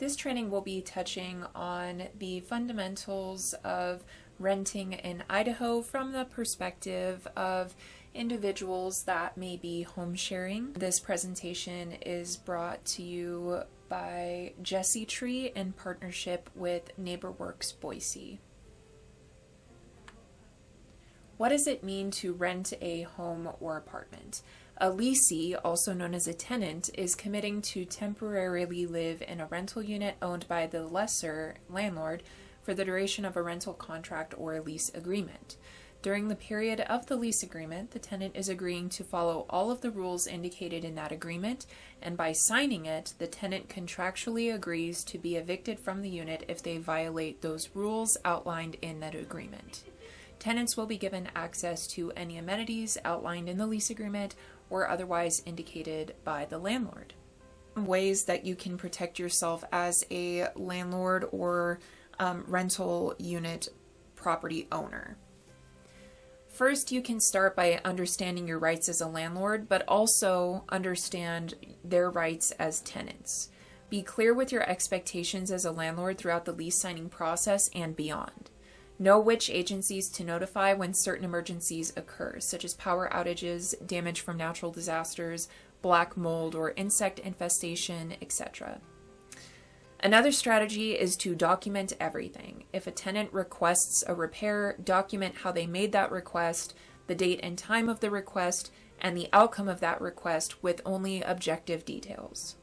This training will be touching on the fundamentals of renting in Idaho from the perspective of individuals that may be home sharing. This presentation is brought to you by Jesse Tree in partnership with NeighborWorks Boise. What does it mean to rent a home or apartment? A leasee, also known as a tenant, is committing to temporarily live in a rental unit owned by the lessor, landlord, for the duration of a rental contract or a lease agreement. During the period of the lease agreement, the tenant is agreeing to follow all of the rules indicated in that agreement, and by signing it, the tenant contractually agrees to be evicted from the unit if they violate those rules outlined in that agreement. Tenants will be given access to any amenities outlined in the lease agreement or otherwise indicated by the landlord. Ways that you can protect yourself as a landlord or rental unit property owner. First, you can start by understanding your rights as a landlord, but also understand their rights as tenants. Be clear with your expectations as a landlord throughout the lease signing process and beyond. Know which agencies to notify when certain emergencies occur, such as power outages, damage from natural disasters, black mold or insect infestation, etc. Another strategy is to document everything. If a tenant requests a repair, document how they made that request, the date and time of the request, and the outcome of that request with only objective details.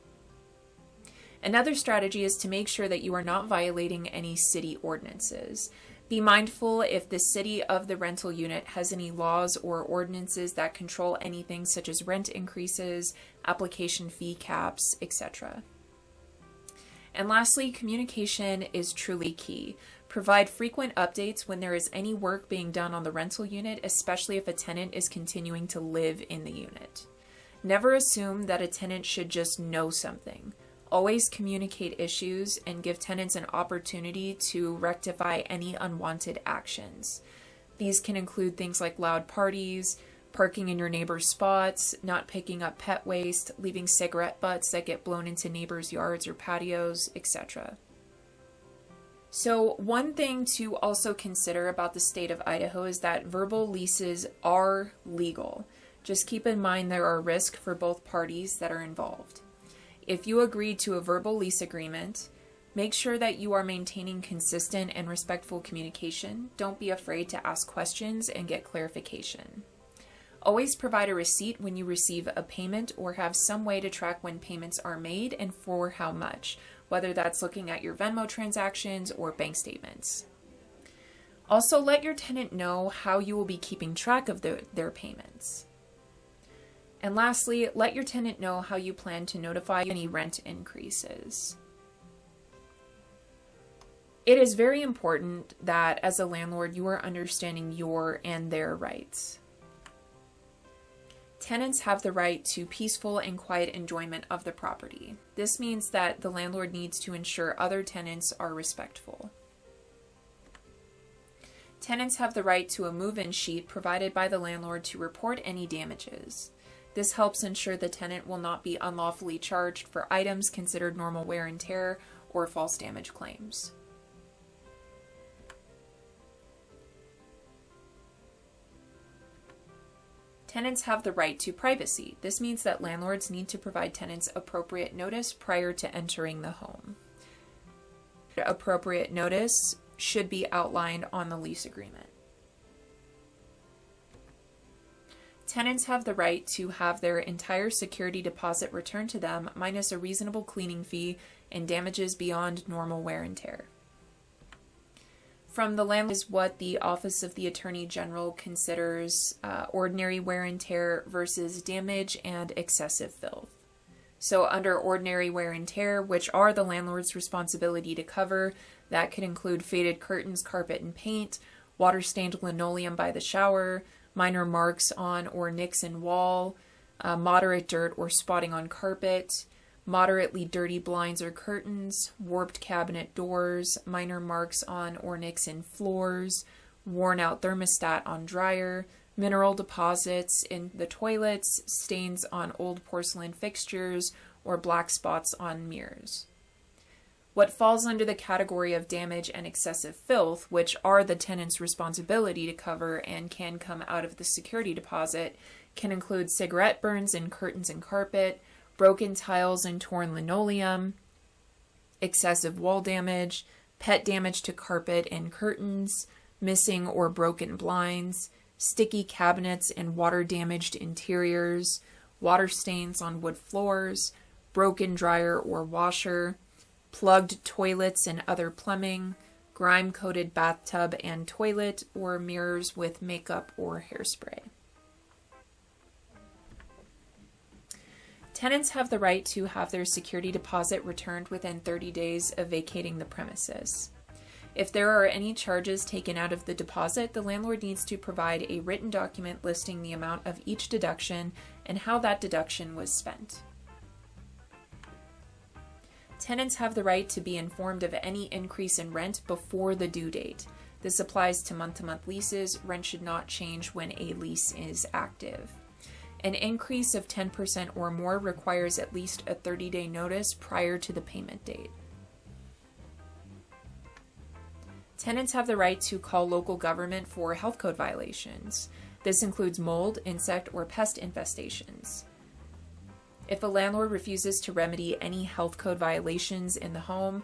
Another strategy is to make sure that you are not violating any city ordinances. Be mindful if the city of the rental unit has any laws or ordinances that control anything such as rent increases, application fee caps, etc. And lastly, communication is truly key. Provide frequent updates when there is any work being done on the rental unit, especially if a tenant is continuing to live in the unit. Never assume that a tenant should just know something. Always communicate issues and give tenants an opportunity to rectify any unwanted actions. These can include things like loud parties, parking in your neighbor's spots, not picking up pet waste, leaving cigarette butts that get blown into neighbors' yards or patios, etc. So one thing to also consider about the state of Idaho is that verbal leases are legal. Just keep in mind there are risks for both parties that are involved. If you agree to a verbal lease agreement, make sure that you are maintaining consistent and respectful communication. Don't be afraid to ask questions and get clarification. Always provide a receipt when you receive a payment or have some way to track when payments are made and for how much, whether that's looking at your Venmo transactions or bank statements. Also, let your tenant know how you will be keeping track of their payments. And lastly, let your tenant know how you plan to notify any rent increases. It is very important that as a landlord, you are understanding your and their rights. Tenants have the right to peaceful and quiet enjoyment of the property. This means that the landlord needs to ensure other tenants are respectful. Tenants have the right to a move-in sheet provided by the landlord to report any damages. This helps ensure the tenant will not be unlawfully charged for items considered normal wear and tear or false damage claims. Tenants have the right to privacy. This means that landlords need to provide tenants appropriate notice prior to entering the home. Appropriate notice should be outlined on the lease agreement. Tenants have the right to have their entire security deposit returned to them, minus a reasonable cleaning fee and damages beyond normal wear and tear. From the landlord is what the Office of the Attorney General considers ordinary wear and tear versus damage and excessive filth. So under ordinary wear and tear, which are the landlord's responsibility to cover, that could include faded curtains, carpet and paint, water-stained linoleum by the shower, minor marks on or nicks in wall, moderate dirt or spotting on carpet, moderately dirty blinds or curtains, warped cabinet doors, minor marks on or nicks in floors, worn out thermostat on dryer, mineral deposits in the toilets, stains on old porcelain fixtures, or black spots on mirrors. What falls under the category of damage and excessive filth, which are the tenant's responsibility to cover and can come out of the security deposit, can include cigarette burns in curtains and carpet, broken tiles and torn linoleum, excessive wall damage, pet damage to carpet and curtains, missing or broken blinds, sticky cabinets and water-damaged interiors, water stains on wood floors, broken dryer or washer, plugged toilets and other plumbing, grime-coated bathtub and toilet, or mirrors with makeup or hairspray. Tenants have the right to have their security deposit returned within 30 days of vacating the premises. If there are any charges taken out of the deposit, the landlord needs to provide a written document listing the amount of each deduction and how that deduction was spent. Tenants have the right to be informed of any increase in rent before the due date. This applies to month-to-month leases. Rent should not change when a lease is active. An increase of 10% or more requires at least a 30-day notice prior to the payment date. Tenants have the right to call local government for health code violations. This includes mold, insect, or pest infestations. If a landlord refuses to remedy any health code violations in the home,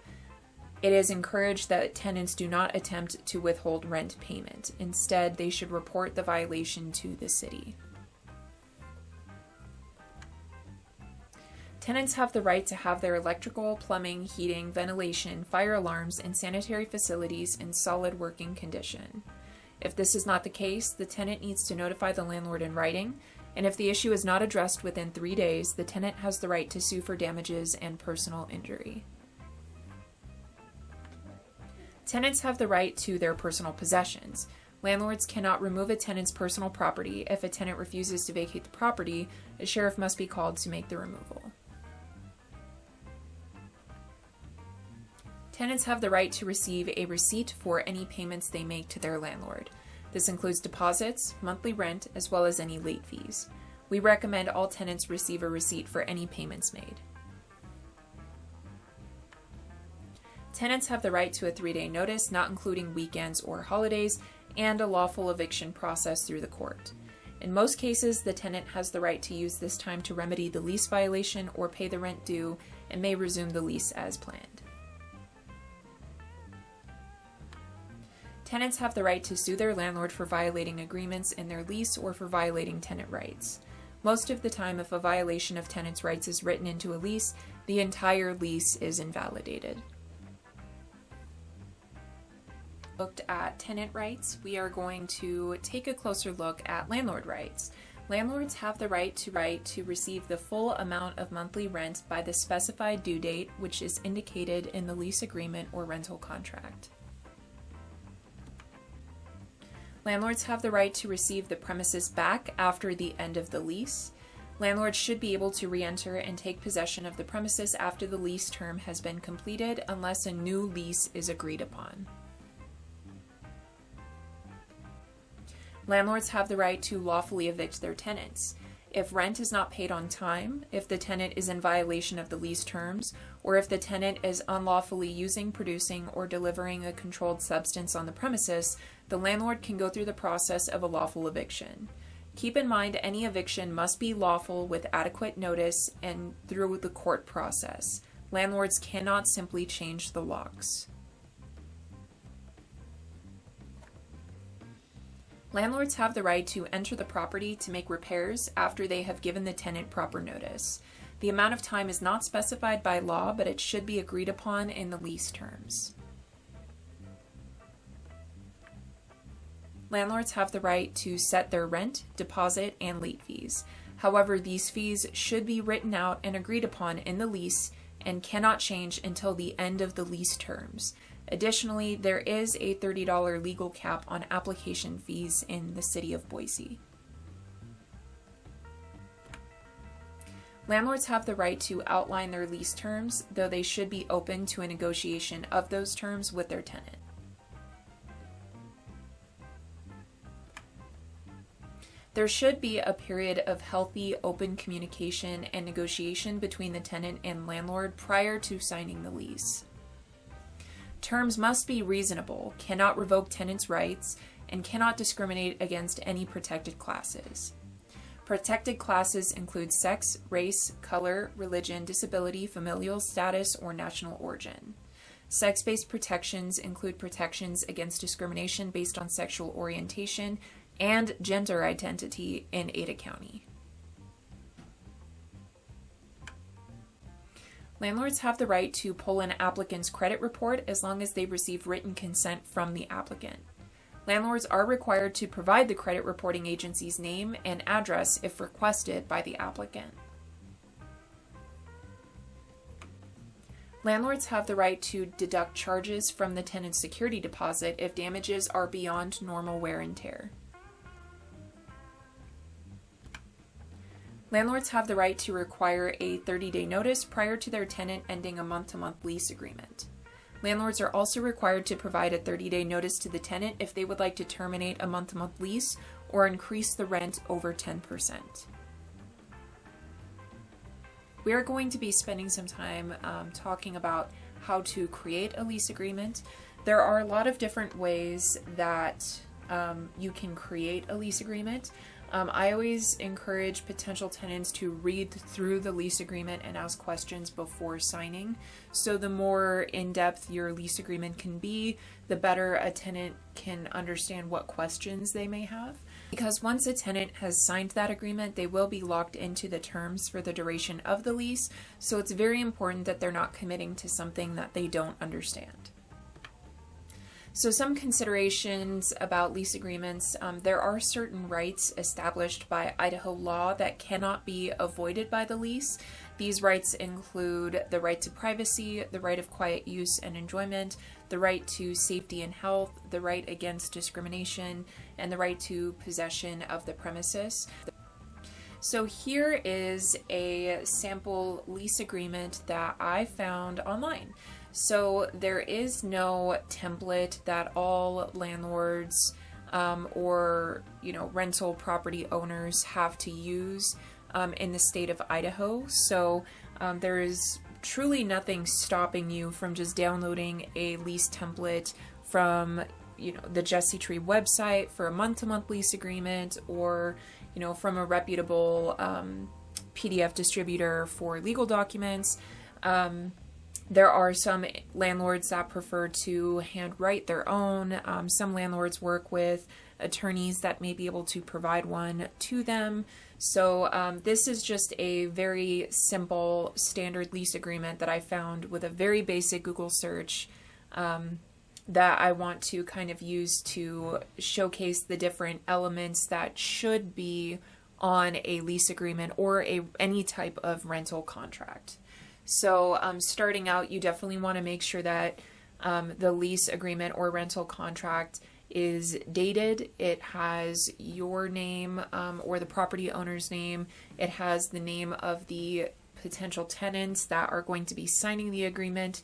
it is encouraged that tenants do not attempt to withhold rent payment. Instead, they should report the violation to the city. Tenants have the right to have their electrical, plumbing, heating, ventilation, fire alarms, and sanitary facilities in solid working condition. If this is not the case, the tenant needs to notify the landlord in writing, and if the issue is not addressed within 3 days, the tenant has the right to sue for damages and personal injury. Tenants have the right to their personal possessions. Landlords cannot remove a tenant's personal property. If a tenant refuses to vacate the property, a sheriff must be called to make the removal. Tenants have the right to receive a receipt for any payments they make to their landlord. This includes deposits, monthly rent, as well as any late fees. We recommend all tenants receive a receipt for any payments made. Tenants have the right to a 3-day notice, not including weekends or holidays, and a lawful eviction process through the court. In most cases, the tenant has the right to use this time to remedy the lease violation or pay the rent due and may resume the lease as planned. Tenants have the right to sue their landlord for violating agreements in their lease or for violating tenant rights. Most of the time, if a violation of tenants' rights is written into a lease, the entire lease is invalidated. Looked at tenant rights, we are going to take a closer look at landlord rights. Landlords have the right to receive the full amount of monthly rent by the specified due date, which is indicated in the lease agreement or rental contract. Landlords have the right to receive the premises back after the end of the lease. Landlords should be able to re-enter and take possession of the premises after the lease term has been completed unless a new lease is agreed upon. Landlords have the right to lawfully evict their tenants. If rent is not paid on time, if the tenant is in violation of the lease terms, or if the tenant is unlawfully using, producing, or delivering a controlled substance on the premises, the landlord can go through the process of a lawful eviction. Keep in mind, any eviction must be lawful with adequate notice and through the court process. Landlords cannot simply change the locks. Landlords have the right to enter the property to make repairs after they have given the tenant proper notice. The amount of time is not specified by law, but it should be agreed upon in the lease terms. Landlords have the right to set their rent, deposit, and late fees. However, these fees should be written out and agreed upon in the lease and cannot change until the end of the lease terms. Additionally, there is a $30 legal cap on application fees in the city of Boise. Landlords have the right to outline their lease terms, though they should be open to a negotiation of those terms with their tenant. There should be a period of healthy, open communication and negotiation between the tenant and landlord prior to signing the lease. Terms must be reasonable, cannot revoke tenants' rights, and cannot discriminate against any protected classes. Protected classes include sex, race, color, religion, disability, familial status, or national origin. Sex-based protections include protections against discrimination based on sexual orientation and gender identity in Ada County. Landlords have the right to pull an applicant's credit report as long as they receive written consent from the applicant. Landlords are required to provide the credit reporting agency's name and address if requested by the applicant. Landlords have the right to deduct charges from the tenant's security deposit if damages are beyond normal wear and tear. Landlords have the right to require a 30-day notice prior to their tenant ending a month-to-month lease agreement. Landlords are also required to provide a 30-day notice to the tenant if they would like to terminate a month-to-month lease or increase the rent over 10%. We are going to be spending some time talking about how to create a lease agreement. There are a lot of different ways that you can create a lease agreement. I always encourage potential tenants to read through the lease agreement and ask questions before signing. So the more in-depth your lease agreement can be, the better a tenant can understand what questions they may have. Because once a tenant has signed that agreement, they will be locked into the terms for the duration of the lease. So it's very important that they're not committing to something that they don't understand. So some considerations about lease agreements. There are certain rights established by Idaho law that cannot be avoided by the lease. These rights include the right to privacy, the right of quiet use and enjoyment, the right to safety and health, the right against discrimination, and the right to possession of the premises. So here is a sample lease agreement that I found online. So there is no template that all landlords or rental property owners have to use in the state of Idaho. So there is truly nothing stopping you from just downloading a lease template from the Jesse Tree website for a month-to-month lease agreement, or from a reputable PDF distributor for legal documents. There are some landlords that prefer to handwrite their own. Some landlords work with attorneys that may be able to provide one to them. So this is just a very simple standard lease agreement that I found with a very basic Google search that I want to kind of use to showcase the different elements that should be on a lease agreement or any type of rental contract. So starting out, you definitely want to make sure that the lease agreement or rental contract is dated. It has your name or the property owner's name. It has the name of the potential tenants that are going to be signing the agreement.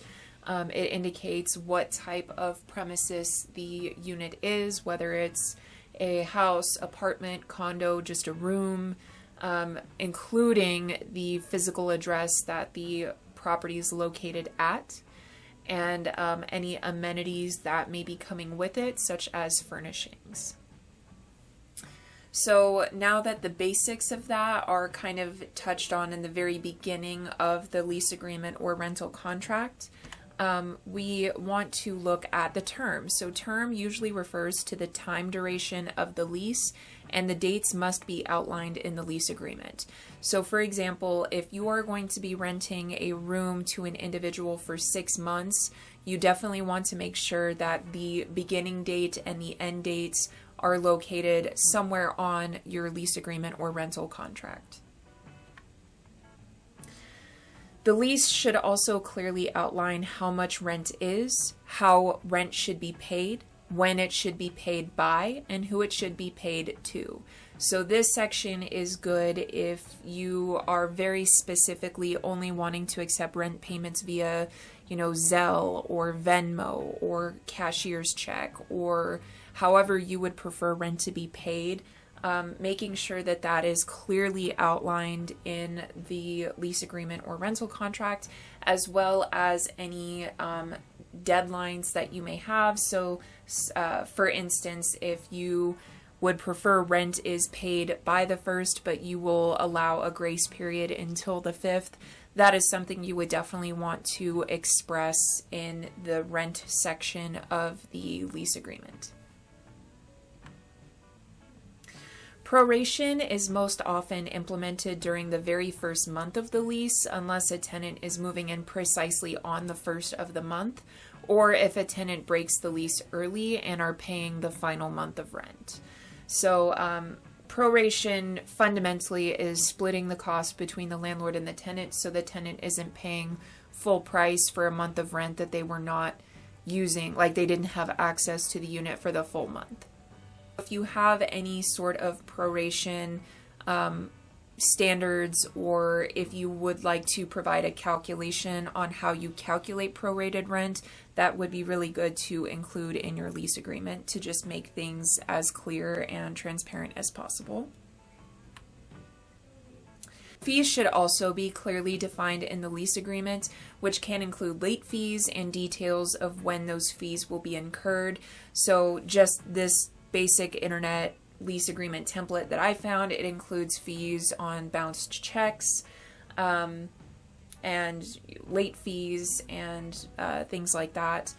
It indicates what type of premises the unit is, whether it's a house, apartment, condo, just a room, including the physical address that the property is located at, and any amenities that may be coming with it, such as furnishings. So now that the basics of that are kind of touched on in the very beginning of the lease agreement or rental contract, we want to look at the term. So term usually refers to the time duration of the lease, and the dates must be outlined in the lease agreement. So for example, if you are going to be renting a room to an individual for 6 months, you definitely want to make sure that the beginning date and the end dates are located somewhere on your lease agreement or rental contract. The lease should also clearly outline how much rent is, how rent should be paid, when it should be paid by, and who it should be paid to. So this section is good if you are very specifically only wanting to accept rent payments via, Zelle or Venmo or cashier's check, or however you would prefer rent to be paid. Making sure that that is clearly outlined in the lease agreement or rental contract, as well as any deadlines that you may have. So, for instance, if you would prefer rent is paid by the 1st, but you will allow a grace period until the 5th, that is something you would definitely want to express in the rent section of the lease agreement. Proration is most often implemented during the very first month of the lease, unless a tenant is moving in precisely on the 1st of the month, or if a tenant breaks the lease early and are paying the final month of rent. So proration fundamentally is splitting the cost between the landlord and the tenant, so the tenant isn't paying full price for a month of rent that they were not using, like they didn't have access to the unit for the full month. If you have any sort of proration standards, or if you would like to provide a calculation on how you calculate prorated rent, that would be really good to include in your lease agreement to just make things as clear and transparent as possible. Fees should also be clearly defined in the lease agreement, which can include late fees and details of when those fees will be incurred. So just this basic internet lease agreement template that I found, it includes fees on bounced checks and late fees and things like that.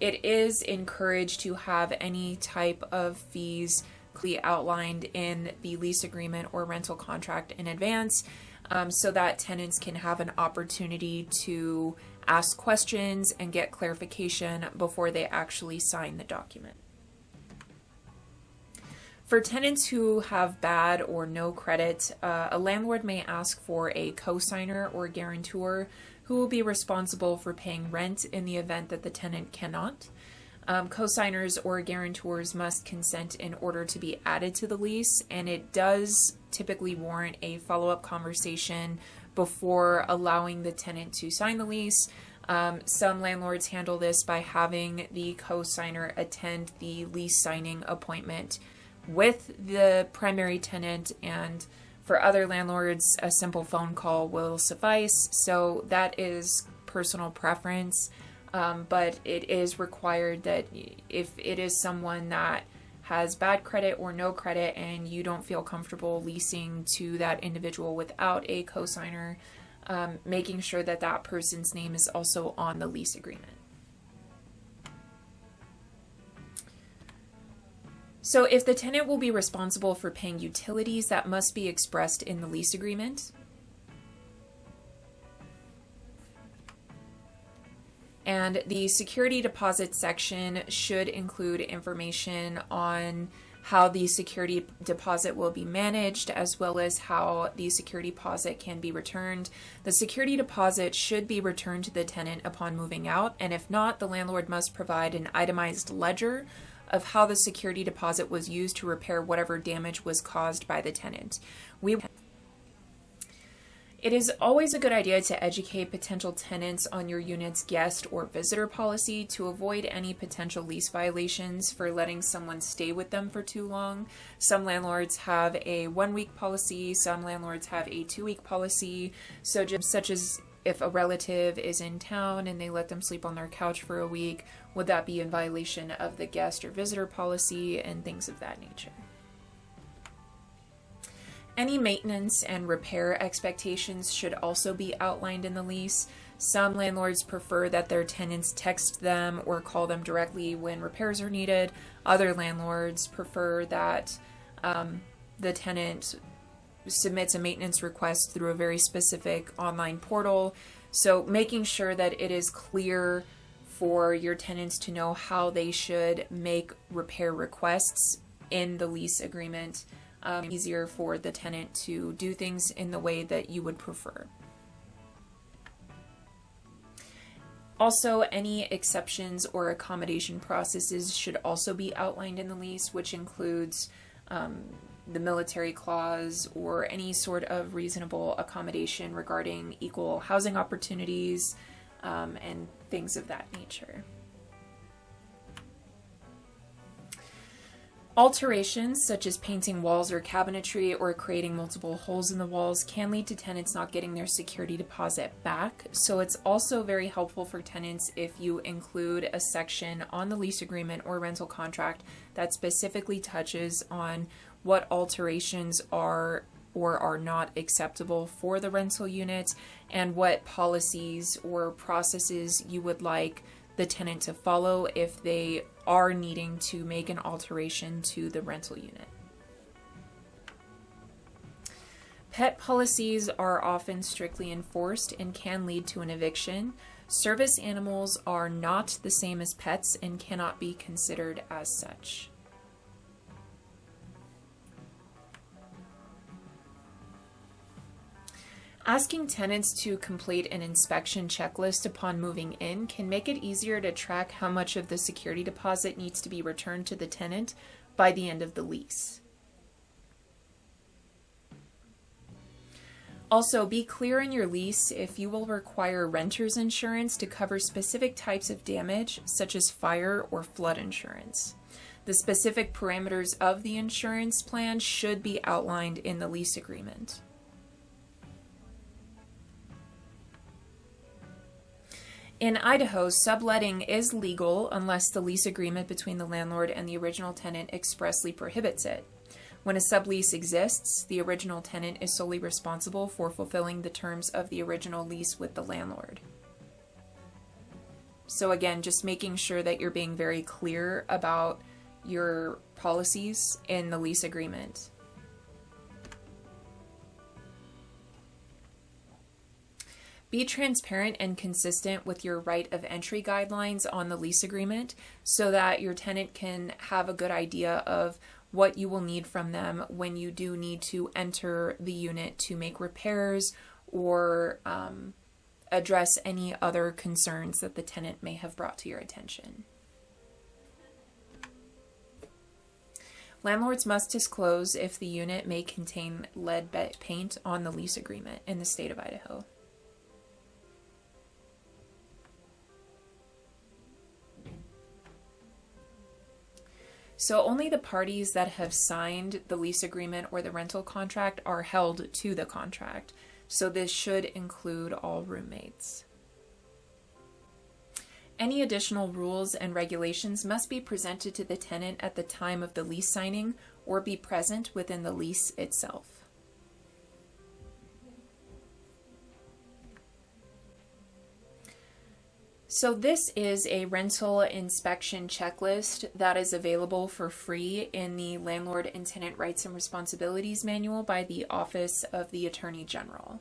It is encouraged to have any type of fees clearly outlined in the lease agreement or rental contract in advance, so that tenants can have an opportunity to ask questions and get clarification before they actually sign the document. For tenants who have bad or no credit, a landlord may ask for a cosigner or guarantor who will be responsible for paying rent in the event that the tenant cannot. Cosigners or guarantors must consent in order to be added to the lease, and it does typically warrant a follow-up conversation before allowing the tenant to sign the lease. Some landlords handle this by having the cosigner attend the lease signing appointment with the primary tenant, and for other landlords, a simple phone call will suffice. So that is personal preference, but it is required that if it is someone that has bad credit or no credit and you don't feel comfortable leasing to that individual without a cosigner, making sure that that person's name is also on the lease agreement. So if the tenant will be responsible for paying utilities, that must be expressed in the lease agreement. And the security deposit section should include information on how the security deposit will be managed, as well as how the security deposit can be returned. The security deposit should be returned to the tenant upon moving out, and if not, the landlord must provide an itemized ledger of how the security deposit was used to repair whatever damage was caused by the tenant. It is always a good idea to educate potential tenants on your unit's guest or visitor policy to avoid any potential lease violations for letting someone stay with them for too long. Some landlords have a 1-week policy, some landlords have a 2-week policy, so just such as if a relative is in town and they let them sleep on their couch for a week, would that be in violation of the guest or visitor policy and things of that nature? Any maintenance and repair expectations should also be outlined in the lease. Some landlords prefer that their tenants text them or call them directly when repairs are needed. Other landlords prefer that the tenant submits a maintenance request through a very specific online portal. So making sure that it is clear for your tenants to know how they should make repair requests in the lease agreement. Easier for the tenant to do things in the way that you would prefer. Also, any exceptions or accommodation processes should also be outlined in the lease, which includes the military clause or any sort of reasonable accommodation regarding equal housing opportunities and things of that nature. Alterations, such as painting walls or cabinetry or creating multiple holes in the walls, can lead to tenants not getting their security deposit back. So it's also very helpful for tenants if you include a section on the lease agreement or rental contract that specifically touches on what alterations are or are not acceptable for the rental unit and what policies or processes you would like the tenant to follow if they are needing to make an alteration to the rental unit. Pet policies are often strictly enforced and can lead to an eviction. Service animals are not the same as pets and cannot be considered as such. Asking tenants to complete an inspection checklist upon moving in can make it easier to track how much of the security deposit needs to be returned to the tenant by the end of the lease. Also, be clear in your lease if you will require renter's insurance to cover specific types of damage, such as fire or flood insurance. The specific parameters of the insurance plan should be outlined in the lease agreement. In Idaho, subletting is legal unless the lease agreement between the landlord and the original tenant expressly prohibits it. When a sublease exists, the original tenant is solely responsible for fulfilling the terms of the original lease with the landlord. So again, just making sure that you're being very clear about your policies in the lease agreement. Be transparent and consistent with your right of entry guidelines on the lease agreement so that your tenant can have a good idea of what you will need from them when you do need to enter the unit to make repairs or address any other concerns that the tenant may have brought to your attention. Landlords must disclose if the unit may contain lead paint on the lease agreement in the state of Idaho. So only the parties that have signed the lease agreement or the rental contract are held to the contract. So this should include all roommates. Any additional rules and regulations must be presented to the tenant at the time of the lease signing or be present within the lease itself. So this is a rental inspection checklist that is available for free in the Landlord and Tenant Rights and Responsibilities Manual by the Office of the Attorney General.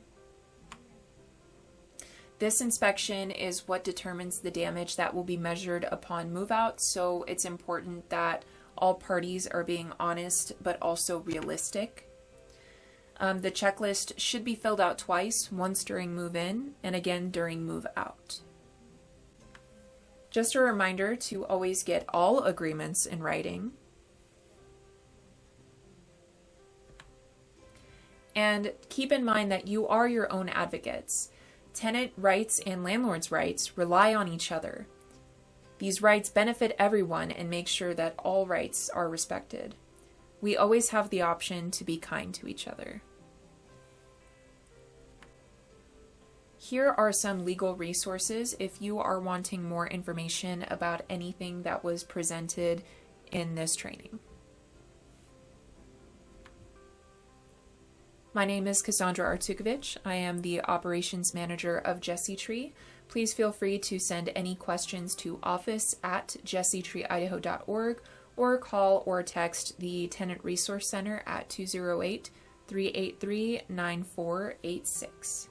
This inspection is what determines the damage that will be measured upon move out, so it's important that all parties are being honest but also realistic. The checklist should be filled out twice, once during move in and again during move out. Just a reminder to always get all agreements in writing. And keep in mind that you are your own advocates. Tenant rights and landlord's rights rely on each other. These rights benefit everyone and make sure that all rights are respected. We always have the option to be kind to each other. Here are some legal resources if you are wanting more information about anything that was presented in this training. My name is Cassandra Artukovich. I am the Operations Manager of Jesse Tree. Please feel free to send any questions to office@jessetreeidaho.org or call or text the Tenant Resource Center at 208-383-9486.